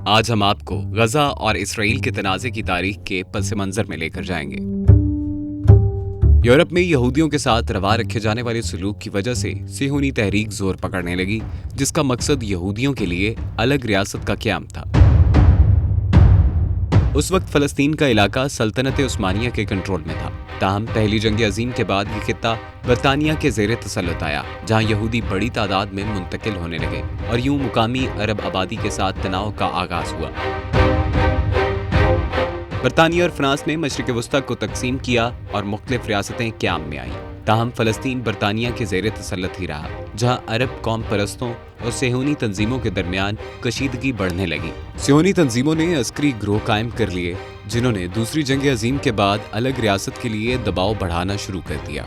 آج ہم آپ کو غزہ اور اسرائیل کے تنازع کی تاریخ کے پس منظر میں لے کر جائیں گے۔ یورپ میں یہودیوں کے ساتھ روا رکھے جانے والے سلوک کی وجہ سے صہیونی تحریک زور پکڑنے لگی، جس کا مقصد یہودیوں کے لیے الگ ریاست کا قیام تھا۔ اس وقت فلسطین کا علاقہ سلطنت عثمانیہ کے کنٹرول میں تھا، تاہم پہلی جنگ عظیم کے بعد یہ خطہ برطانیہ کے زیر تسلط آیا، جہاں یہودی بڑی تعداد میں منتقل ہونے لگے اور یوں مقامی عرب آبادی کے ساتھ تناؤ کا آغاز ہوا۔ برطانیہ اور فرانس نے مشرق وسطیٰ کو تقسیم کیا اور مختلف ریاستیں قیام میں آئیں، تاہم فلسطین برطانیہ کے زیر تسلط ہی رہا، جہاں عرب قوم پرستوں اور صہیونی تنظیموں کے درمیان کشیدگی بڑھنے لگی۔ صہیونی تنظیموں نے عسکری گروہ قائم کر لیے، جنہوں نے دوسری جنگ عظیم کے بعد الگ ریاست کے لیے دباؤ بڑھانا شروع کر دیا۔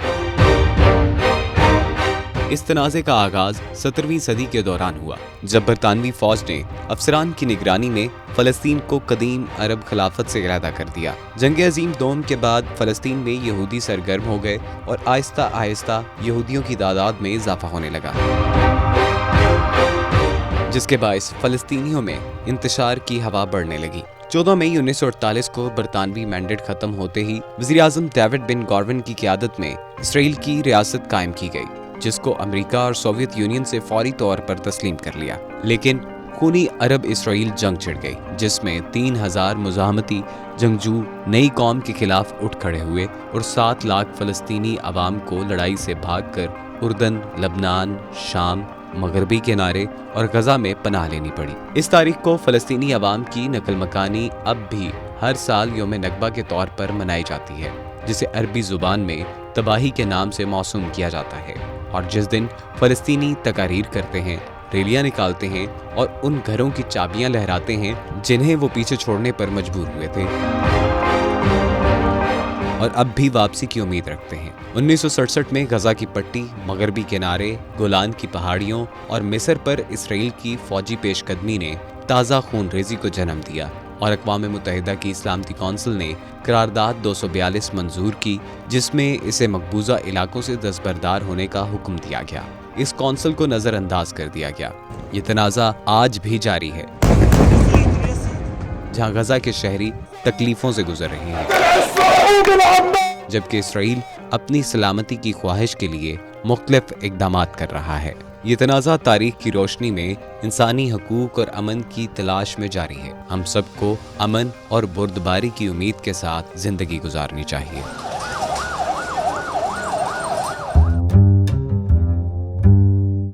اس تنازع کا آغاز 17ویں صدی کے دوران ہوا، جب برطانوی فوج نے افسران کی نگرانی میں فلسطین کو قدیم عرب خلافت سے علیحدہ کر دیا۔ جنگ عظیم دوم کے بعد فلسطین میں یہودی سرگرم ہو گئے اور آہستہ آہستہ یہودیوں کی تعداد میں اضافہ ہونے لگا، جس کے باعث فلسطینیوں میں انتشار کی ہوا بڑھنے لگی۔ 14 مئی 1948 کو برطانوی مینڈیٹ ختم ہوتے ہی وزیر اعظم ڈیوڈ بن گورون کی قیادت میں اسرائیل کی ریاست قائم کی گئی، جس کو امریکہ اور سوویت یونین سے فوری طور پر تسلیم کر لیا۔ لیکن خونی عرب اسرائیل جنگ چھڑ گئی، جس میں 3000 مزاحمتی جنگجو نئی قوم کے خلاف اٹھ کھڑے ہوئے اور 7 لاکھ فلسطینی عوام کو لڑائی سے بھاگ کر اردن، لبنان، شام، مغربی کنارے اور غزہ میں پناہ لینی پڑی۔ اس تاریخ کو فلسطینی عوام کی نقل مکانی اب بھی ہر سال یوم نکبہ کے طور پر منائی جاتی ہے، جسے عربی زبان میں تباہی کے نام سے موسوم کیا جاتا ہے، اور جس دن فلسطینی تقاریر کرتے ہیں، ریلیاں نکالتے ہیں اور ان گھروں کی چابیاں لہراتے ہیں جنہیں وہ پیچھے چھوڑنے پر مجبور ہوئے تھے اور اب بھی واپسی کی امید رکھتے ہیں۔ 1967 میں غزہ کی پٹی، مغربی کنارے، گولان کی پہاڑیوں اور مصر پر اسرائیل کی فوجی پیش قدمی نے تازہ خون ریزی کو جنم دیا، اور اقوام متحدہ کی سلامتی کونسل نے قرارداد 242 منظور کی، جس میں اسے مقبوضہ علاقوں سے دستبردار ہونے کا حکم دیا گیا۔ اس کونسل کو نظر انداز کر دیا گیا۔ یہ تنازع آج بھی جاری ہے، جہاں غزہ کے شہری تکلیفوں سے گزر رہے ہیں، جبکہ اسرائیل اپنی سلامتی کی خواہش کے لیے مختلف اقدامات کر رہا ہے۔ یہ تنازع تاریخ کی روشنی میں انسانی حقوق اور امن کی تلاش میں جاری ہے۔ ہم سب کو امن اور بردباری کی امید کے ساتھ زندگی گزارنی چاہیے۔